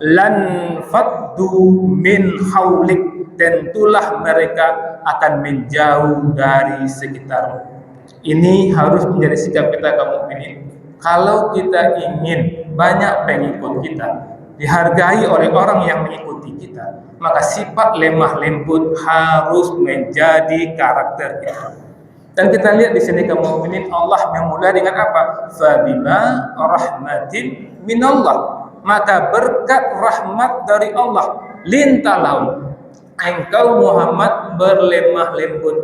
lan faddu min haulik, tentulah mereka akan menjauh dari sekitarmu. Ini harus menjadi sikap kita kaum mukminin. Kalau kita ingin banyak pengikut kita, dihargai oleh orang yang mengikuti kita, maka sifat lemah lembut harus menjadi karakter kita. Dan kita lihat di sini kaum mukminin, Allah memulai dengan apa? Fabima rahmatin minallah, maka berkat rahmat dari Allah lintalau engkau Muhammad berlemah lembut.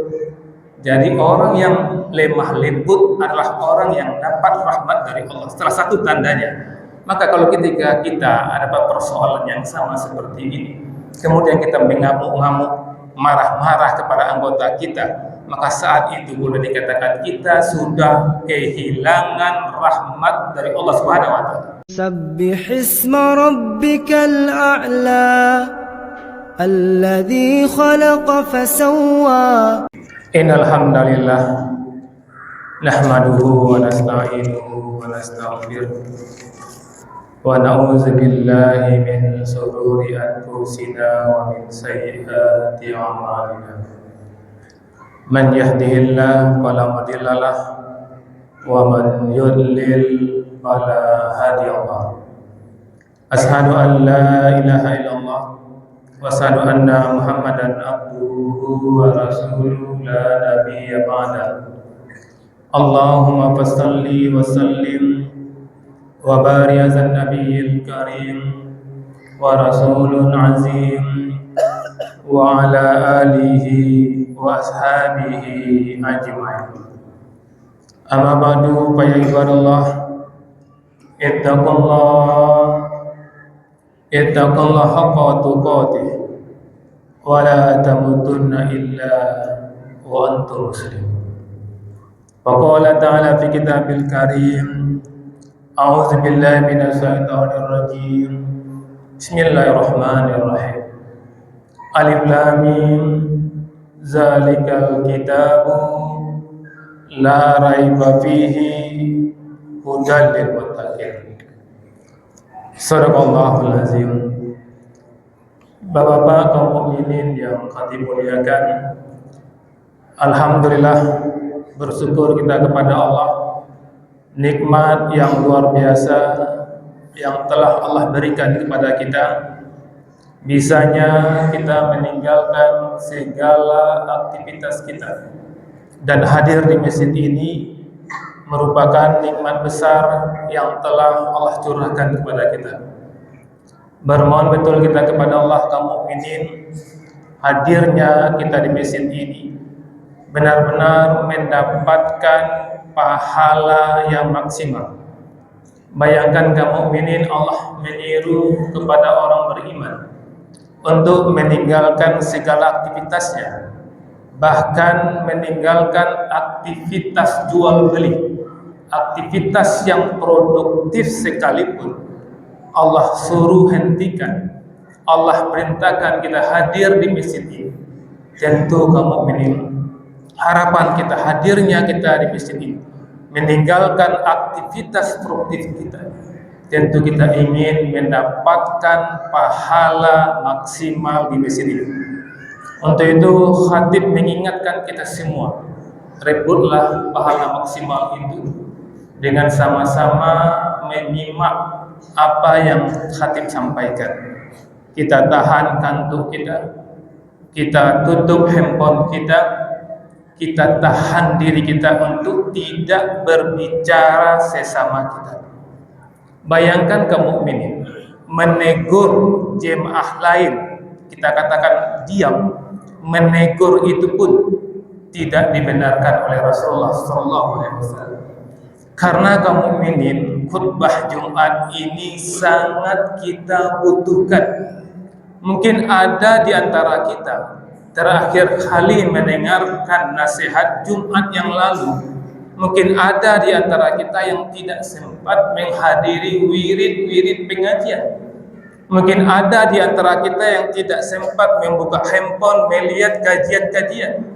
Jadi orang yang lemah lembut adalah orang yang dapat rahmat dari Allah. Salah satu tandanya. Maka kalau ketika kita ada persoalan yang sama seperti ini, kemudian kita mengamuk-ngamuk, marah-marah kepada anggota kita, maka saat itu boleh dikatakan kita sudah kehilangan rahmat dari Allah Subhanahu wa taala. Sabbih isma rabbikal a'la alladzi khalaqa fasawwa. Innal hamdalillah nahmaduhu wa nasta'inuhu wa nastaghfiruh wa na'udzu billahi min shururi anfusina wa min sayyiati a'malina. Man yahdihillahu fala mudilla lahu wa man yudlil fala hadiya lahu. Asyhadu an la ilaha illallah wa asyhadu anna Muhammadan abduhu wa rasuluhu la nabiyya ba'da. Allahumma fassalli wa sallim wa barik ala nabiyil karim wa rasulun azim wa ala alihi wa ashabihi ajma'in. Amma ba'du, fa ya ibadallah, ittaqullah haqqa tuqatih wa la tamutunna illa wa antum muslimun. Faqala ta'ala fi kitabil karim, a'udzu billahi minasy syaithanir rajim. Bismillahirrahmanirrahim. Alif lam mim, zalikal kitabu la raiba fihi hudal lil muttaqin. Shadaqallahul azim. Bapak-bapak kaum mukminin yang kami muliakan, alhamdulillah, bersyukur kita kepada Allah nikmat yang luar biasa yang telah Allah berikan kepada kita. Bisanya kita meninggalkan segala aktivitas kita dan hadir di masjid ini merupakan nikmat besar yang telah Allah curahkan kepada kita. Bermohon betul kita kepada Allah kaum mukminin, hadirnya kita di masjid ini benar-benar mendapatkan pahala yang maksimal. Bayangkan kaum mukminin, Allah menyeru kepada orang beriman untuk meninggalkan segala aktivitasnya, bahkan meninggalkan aktivitas jual beli, aktivitas yang produktif sekalipun Allah suruh hentikan. Allah perintahkan kita hadir di masjid ini. Tentu kaum mukminin, harapan kita hadirnya kita di masjid ini meninggalkan aktivitas produktif kita. Tentu kita ingin mendapatkan pahala maksimal di masjid ini. Untuk itu khatib mengingatkan kita semua, rebutlah pahala maksimal itu dengan sama-sama menyimak apa yang khatib sampaikan. Kita tahan kantuk kita tutup handphone kita tahan diri kita untuk tidak berbicara sesama kita. Bayangkan kaum mukminin menegur jemaah lain, kita katakan diam, menegur itu pun tidak dibenarkan oleh Rasulullah SAW. Karena kaum mukminin, khutbah Jumat ini sangat kita butuhkan. Mungkin ada di antara kita terakhir kali mendengarkan nasihat Jumat yang lalu. Mungkin ada di antara kita yang tidak sempat menghadiri wirid-wirid pengajian. Mungkin ada di antara kita yang tidak sempat membuka handphone melihat kajian-kajian.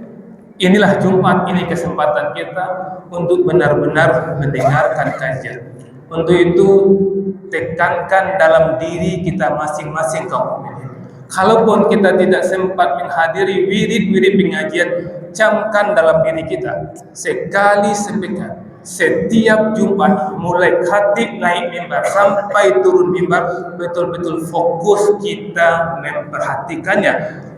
Inilah Jumat, ini kesempatan kita untuk benar-benar mendengarkan kajian, Untuk itu tekankan dalam diri kita masing-masing kaum mukminin. Kalaupun kita tidak sempat menghadiri wirid-wirid pengajian, camkan dalam diri kita sekali sepekan, setiap Jumat mulai khatib naik mimbar sampai turun mimbar, betul-betul fokus kita memperhatikannya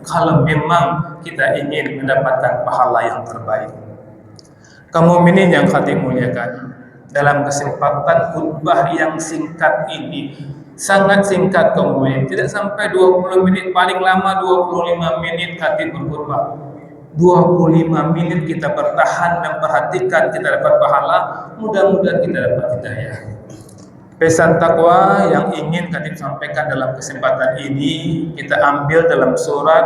kalau memang kita ingin mendapatkan pahala yang terbaik. Kaum mukminin yang khatib muliakan, dalam kesempatan khutbah yang singkat ini, sangat singkat kaum mukminin, tidak sampai 20 menit, paling lama 25 menit khatib berkhutbah. 25 menit kita bertahan dan perhatikan, kita dapat pahala, mudah-mudahan kita dapat hidayah. Pesan takwa yang ingin khatib sampaikan dalam kesempatan ini kita ambil dalam surat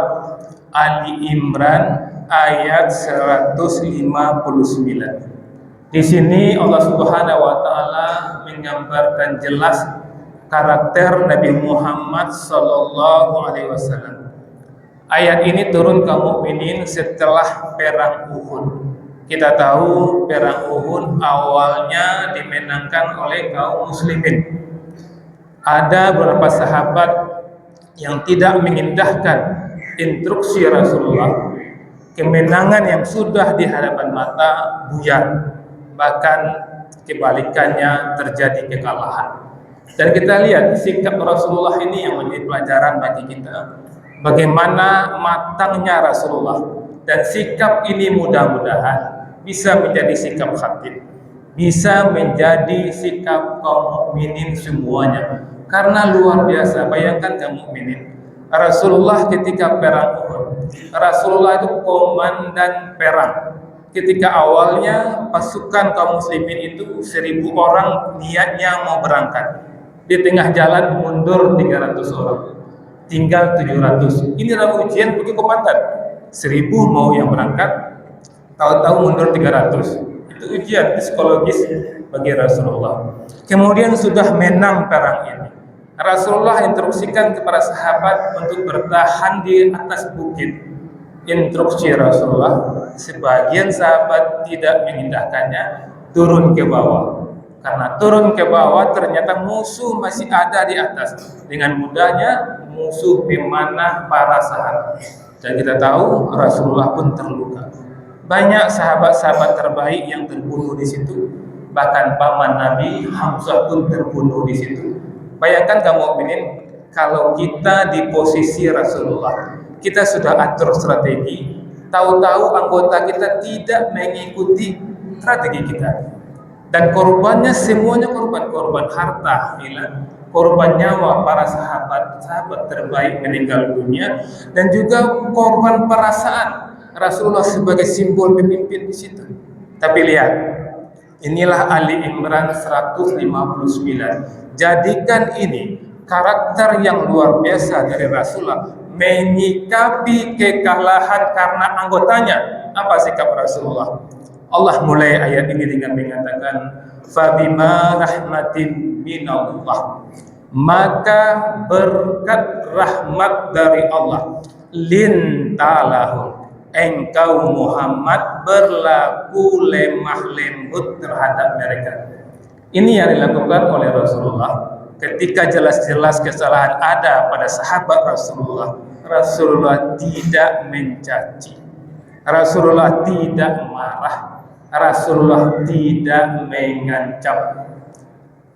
Ali Imran ayat 159. Di sini Allah Subhanahu wa taala menggambarkan jelas karakter Nabi Muhammad sallallahu alaihi wasallam. Ayat ini turun kaum mukminin setelah perang Uhud. Kita tahu perang Uhud awalnya dimenangkan oleh kaum muslimin. Ada beberapa sahabat yang tidak mengindahkan instruksi Rasulullah. Kemenangan yang sudah di hadapan mata buyar. Bahkan kebalikannya terjadi kekalahan. Dan kita lihat sikap Rasulullah ini yang menjadi pelajaran bagi kita. Bagaimana matangnya Rasulullah, dan sikap ini mudah-mudahan bisa menjadi sikap khatib, bisa menjadi sikap kaum mukminin semuanya. Karena luar biasa, bayangkan kaum mukminin, Rasulullah ketika perang Uhud, Rasulullah itu komandan perang. Ketika awalnya pasukan kaum muslimin itu 1000 orang niatnya mau berangkat, di tengah jalan mundur 300 orang, tinggal 700. Ini adalah ujian bagi komandan. 1000 mau yang berangkat, tahu-tahu mundur 300. Itu ujian psikologis bagi Rasulullah. Kemudian sudah menang perang ini, Rasulullah instruksikan kepada sahabat untuk bertahan di atas bukit. Instruksi Rasulullah, sebagian sahabat tidak mengindahkannya, turun ke bawah. Karena turun ke bawah ternyata musuh masih ada di atas. Dengan mudahnya musuh memanah para sahabat. Dan kita tahu Rasulullah pun terluka. Banyak sahabat-sahabat terbaik yang terbunuh di situ. Bahkan paman Nabi Hamzah pun terbunuh di situ. Bayangkan kaum mukminin, kalau kita di posisi Rasulullah, kita sudah atur strategi, tahu-tahu anggota kita tidak mengikuti strategi kita. Dan korbannya semuanya korban harta hilang, korban nyawa para sahabat terbaik meninggal dunia, dan juga korban perasaan Rasulullah sebagai simbol pemimpin di situ. Tapi lihat, inilah Ali Imran 159. Jadikan ini karakter yang luar biasa dari Rasulullah, menyikapi kekalahan karena anggotanya. Apa sikap Rasulullah? Allah mulai ayat ini dengan mengatakan, fabima rahmatin minallah, maka berkat rahmat dari Allah, lintalahum, engkau Muhammad berlaku lemah lembut terhadap mereka. Ini yang dilakukan oleh Rasulullah ketika jelas-jelas kesalahan ada pada sahabat Rasulullah. Rasulullah tidak mencaci, Rasulullah tidak marah, Rasulullah tidak mengancam.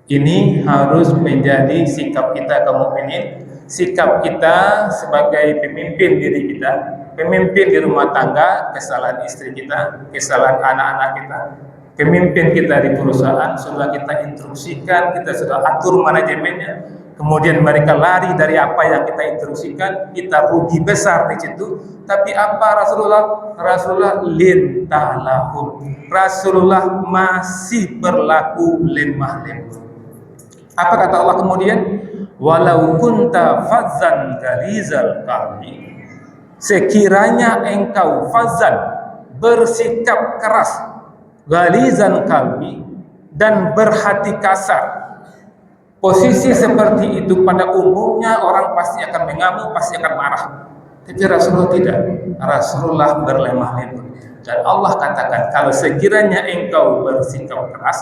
Ini harus menjadi sikap kita kaum mukminin, sikap kita sebagai pemimpin diri kita, pemimpin di rumah tangga, kesalahan istri kita, kesalahan anak-anak kita, pemimpin kita di perusahaan, sudah kita instruksikan, kita sudah atur manajemennya, kemudian mereka lari dari apa yang kita instruksikan, kita rugi besar di situ. Tapi apa Rasulullah lintalahum, Rasulullah masih berlaku lemah lembut. Apa kata Allah kemudian? Walau kunta fazzan galizal qalbi, sekiranya engkau fazzan, bersikap keras, galizan qalbi, dan berhati kasar. Posisi seperti itu pada umumnya orang pasti akan mengamuk, pasti akan marah. Tapi Rasulullah tidak. Rasulullah berlemah lembut. Dan Allah katakan, kalau sekiranya engkau bersikap keras,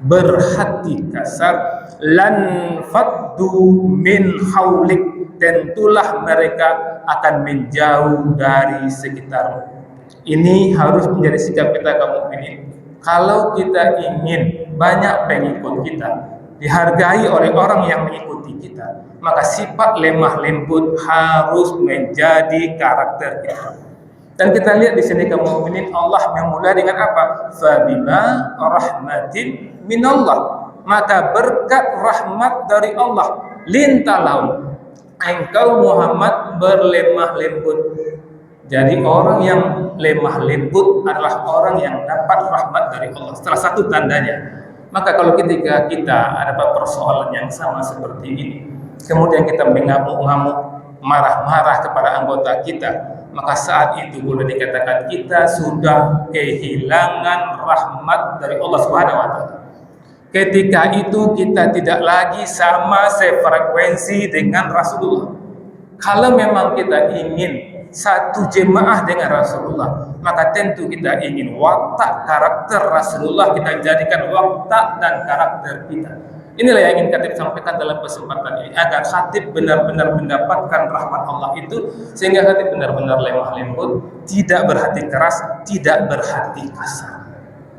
berhati kasar, lan faddu min haulik, tentulah mereka akan menjauh dari sekitarmu. Ini harus menjadi sikap kita kaum mukminin. Kalau kita ingin banyak pengikut kita, dihargai oleh orang yang mengikuti kita, maka sifat lemah lembut harus menjadi karakter kita. Dan kita lihat di sini kaum mukminin, Allah memulai dengan apa? Fabima rahmatin minallah, maka berkat rahmat dari Allah lintalau engkau Muhammad berlemah lembut. Jadi orang yang lemah lembut adalah orang yang dapat rahmat dari Allah. Salah satu tandanya. Maka kalau ketika kita ada persoalan yang sama seperti ini, kemudian kita mengamuk-ngamuk, marah-marah kepada anggota kita, maka saat itu boleh dikatakan kita sudah kehilangan rahmat dari Allah Subhanahu wa taala. Ketika itu kita tidak lagi sama sefrekuensi dengan Rasulullah. Kalau memang kita ingin satu jemaah dengan Rasulullah, maka tentu kita ingin watak karakter Rasulullah kita jadikan watak dan karakter kita. Inilah yang ingin Khatib sampaikan dalam kesempatan ini, agar Khatib benar-benar mendapatkan rahmat Allah itu, sehingga Khatib benar-benar lemah lembut, tidak berhati keras, tidak berhati kasar.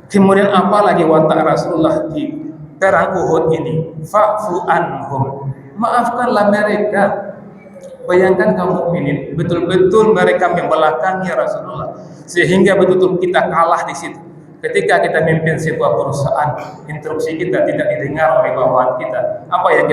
Kemudian apalagi watak Rasulullah di perang Uhud ini, fa'fu anhum, maafkanlah mereka. Bayangkan kaum mukminin, betul-betul mereka membelakangi Rasulullah, sehingga betul-betul kita kalah di situ. Ketika kita memimpin sebuah perusahaan, instruksi kita tidak didengar oleh bawahan kita. Apa yang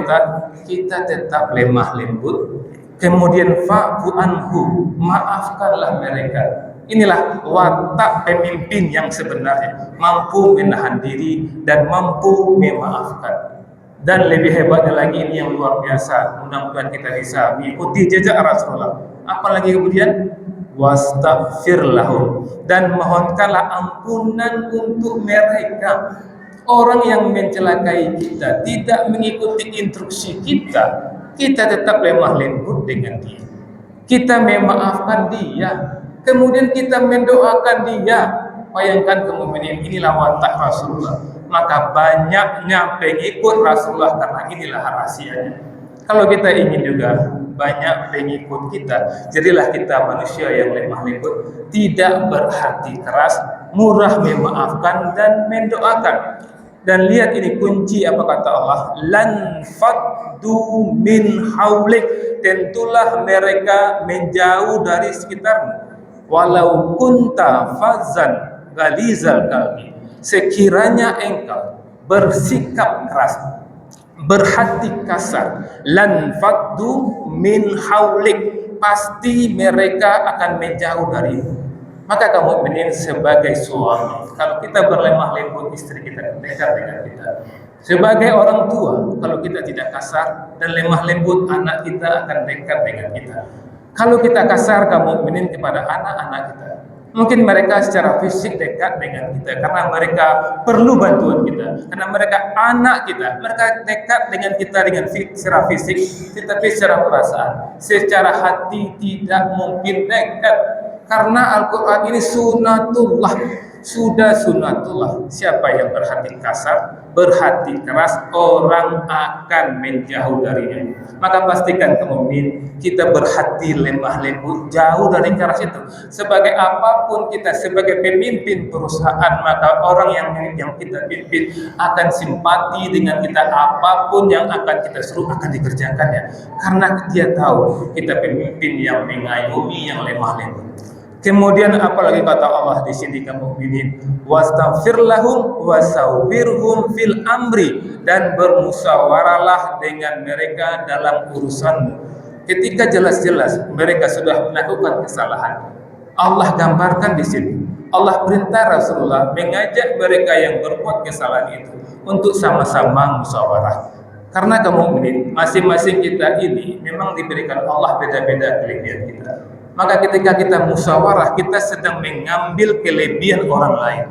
kita tetap lemah lembut. Kemudian fa'fu anhu, maafkanlah mereka. Inilah watak pemimpin yang sebenarnya, mampu menahan diri dan mampu memaafkan. Dan lebih hebatnya lagi, ini yang luar biasa, mudah-mudahan kita bisa mengikuti jejak Rasulullah. Apalagi kemudian wastaghfir lahum, dan mohonkanlah ampunan untuk mereka. Orang yang mencelakai kita, tidak mengikuti instruksi kita, kita tetap lemah lembut dengan dia, kita memaafkan dia, kemudian kita mendoakan dia. Bayangkan kemudian inilah watak Rasulullah. Maka banyaknya pengikut Rasulullah karena inilah rahasianya. Kalau kita ingin juga banyak pengikut kita, jadilah kita manusia yang lemah lembut, tidak berhati keras, murah memaafkan dan mendoakan. Dan lihat ini kunci apa kata Allah, lan faddu min haulik, tentulah mereka menjauh dari sekitarmu. Walau kunta fazan ghalizal qalbi, sekiranya engkau bersikap keras, berhati kasar, lan faddu min haulik, pasti mereka akan menjauh darimu. Maka kamu mukminin sebagai suami, kalau kita berlemah lembut, istri kita dekat dengan kita. Sebagai orang tua, kalau kita tidak kasar dan lemah lembut, anak kita akan dekat dengan kita. Kalau kita kasar kaum mukminin kepada anak-anak kita, mungkin mereka secara fisik dekat dengan kita karena mereka perlu bantuan kita, karena mereka anak kita, mereka dekat dengan kita dengan secara fisik, tetapi secara perasaan, secara hati tidak mungkin dekat. Karena Al-Quran ini sunatullah, sudah sunatullah. Siapa yang berhati kasar, berhati keras, orang akan menjauh darinya. Maka pastikan mukmin kita berhati lemah lembut, jauh dari keras itu. Sebagai apapun kita, sebagai pemimpin perusahaan, maka orang yang kita pimpin akan simpati dengan kita. Apapun yang akan kita suruh akan dikerjakannya, karena dia tahu kita pemimpin yang mengayomi, yang lemah lembut. Kemudian apalagi kata Allah di sini kaum mukminin, wastaghfir lahum wasawwirhum fil amri, dan bermusyawarahlah dengan mereka dalam urusanmu. Ketika jelas-jelas mereka sudah melakukan kesalahan, Allah gambarkan di sini. Allah perintah Rasulullah mengajak mereka yang berbuat kesalahan itu untuk sama-sama musyawarah. Karena kaum mukminin, masing-masing kita ini memang diberikan Allah beda-beda kelebihan kita. Maka ketika kita musyawarah, kita sedang mengambil kelebihan orang lain.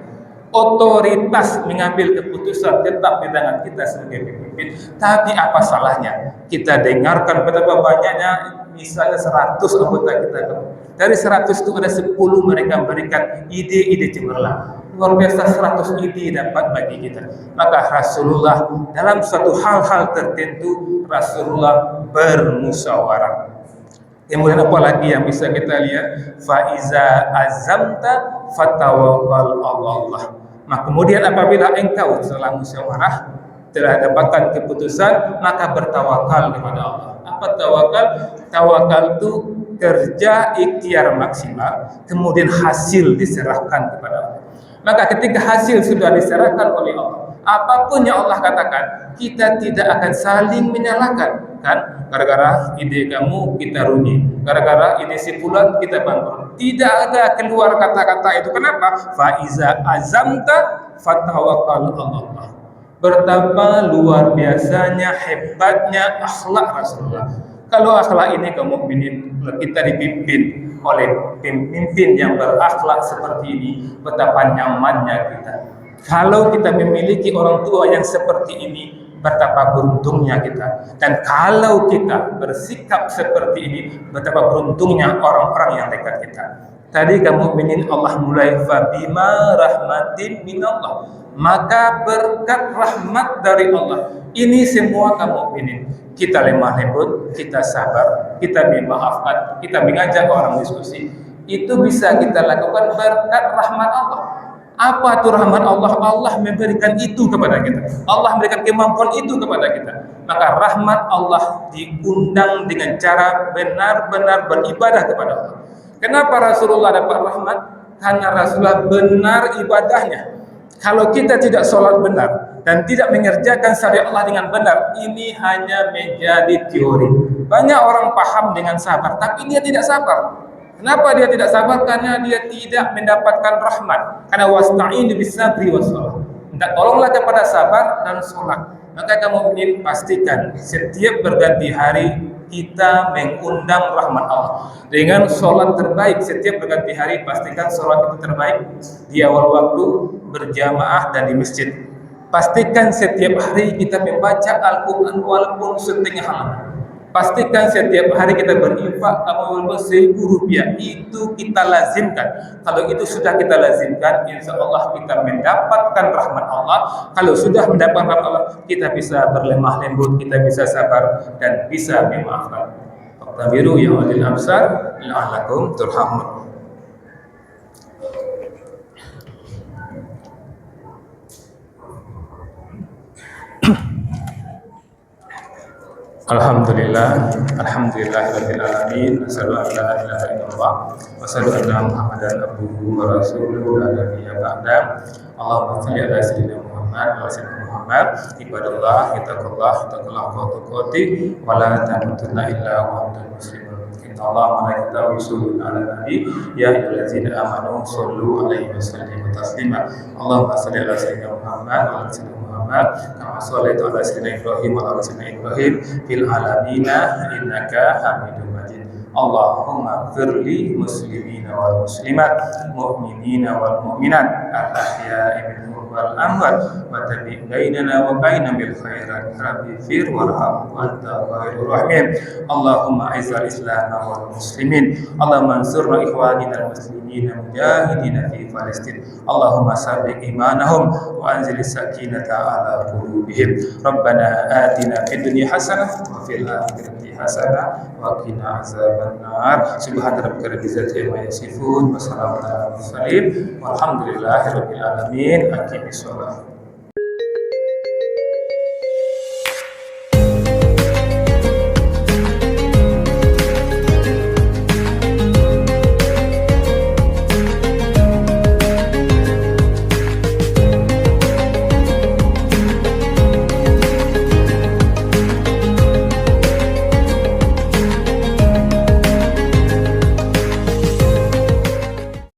Otoritas mengambil keputusan tetap di tangan kita sebagai pemimpin. Tapi apa salahnya kita dengarkan betapa banyaknya, misalnya 100 anggota kita, dari 100 itu ada 10 mereka memberikan ide-ide cemerlang. luar biasa 100 ide dapat bagi kita. Maka Rasulullah dalam suatu hal-hal tertentu Rasulullah bermusyawarah. Kemudian apa lagi yang bisa kita lihat? Faiza azamta fatawakkal Allah. Maka kemudian apabila engkau setelah musyawarah telah dapatkan keputusan, maka bertawakal kepada Allah. Apa tawakal? Tawakal itu kerja ikhtiar maksimal, kemudian hasil diserahkan kepada Allah. Maka ketika hasil sudah diserahkan oleh Allah, apapun yang Allah katakan, kita tidak akan saling menyalahkan. Kan? Gara-gara ide kamu kita rugi, gara-gara ide si fulan kita bangkrut. Tidak ada keluar kata-kata itu. Kenapa? Faiza azamta fatawakkal Allah. Betapa luar biasanya hebatnya akhlak Rasulullah. Kalau akhlak ini kaum mukminin, kita dipimpin oleh pemimpin yang berakhlak seperti ini, betapa nyamannya kita. Kalau kita memiliki orang tua yang seperti ini, betapa beruntungnya kita. Dan kalau kita bersikap seperti ini, betapa beruntungnya orang-orang yang dekat kita. Tadi kaum mukminin Allah mulai fabima rahmatin minallah, maka berkat rahmat dari Allah. Ini semua kaum mukminin. Kita lemah lembut, kita sabar, kita memaafkan, kita mengajak orang diskusi. Itu bisa kita lakukan berkat rahmat Allah. Apa itu rahmat Allah? Allah memberikan itu kepada kita. Allah memberikan kemampuan itu kepada kita. Maka rahmat Allah diundang dengan cara benar-benar beribadah kepada Allah. Kenapa Rasulullah dapat rahmat? Karena Rasulullah benar ibadahnya. Kalau kita tidak sholat benar dan tidak mengerjakan syariat Allah dengan benar, ini hanya menjadi teori. Banyak orang paham dengan sabar, tapi dia tidak sabar. Kenapa dia tidak sabar? Karena dia tidak mendapatkan rahmat. Karena wasta'inu bis-sabri was-shalah. Minta tolonglah kepada sabar dan sholat. Maka kamu ingin pastikan setiap berganti hari kita mengundang rahmat Allah dengan sholat terbaik. Setiap berganti hari pastikan sholat itu terbaik di awal waktu, berjamaah dan di masjid. Pastikan setiap hari kita membaca Al-Quran walaupun setengah halaman. Pastikan setiap hari kita berinfak walaupun Rp1.000. Itu kita lazimkan. Kalau itu sudah kita lazimkan, insya Allah kita mendapatkan rahmat Allah. Kalau sudah mendapatkan rahmat Allah, kita bisa berlemah lembut, kita bisa sabar dan bisa memaafkan. Faqtabiru ya ulil absar la'allakum turhamun. Alhamdulillahirabbil alamin. Asyhadu an la ilaha illallah wa asyhadu anna Muhammadan abduhu wa rasuluhu la nabiyya ba'da. Allahumma shalli ala sayyidina Muhammad wa sayyidina Muhammad. Ibadallah, ittaqullah haqqa tuqatih wa la tamutunna illa wa antum muslimun. Innallaha wa malaikatahu yusholluna 'alan nabi ya ayyuhallazina amanu shollu 'alaihi wa sallimu taslima. Allahumma shalli ala sayyidina Muhammad wa ala sayyidina kama sholaita ala sayyidina Ibrahim wa ala sayyidina Ibrahim fil alamina innaka Hamidum Majid. Allahumma firli muslimina wal muslimat, mu'minina wal mu'minat, al-ahya'i minhum wal amwat, wa tabi' bainana wa bainahum bil khairat, rabbi fir warham wa anta khairur rahimin. Allahumma a'izzal islam wal muslimin, Allahumma ansurna ikhwanina al muslimina mujahidina fi Palestin. Allahumma sabbit imanahum wa anzil sakinata ala qulubihim. Rabbana atina fid dunya hasanah wa fil akhirati hasanah wa qina azabannar. Subhana rabbika rabbil izzati amma yasifun wa salamun alal mursalin walhamdulillahi rabbil alamin. Aqimis shalah.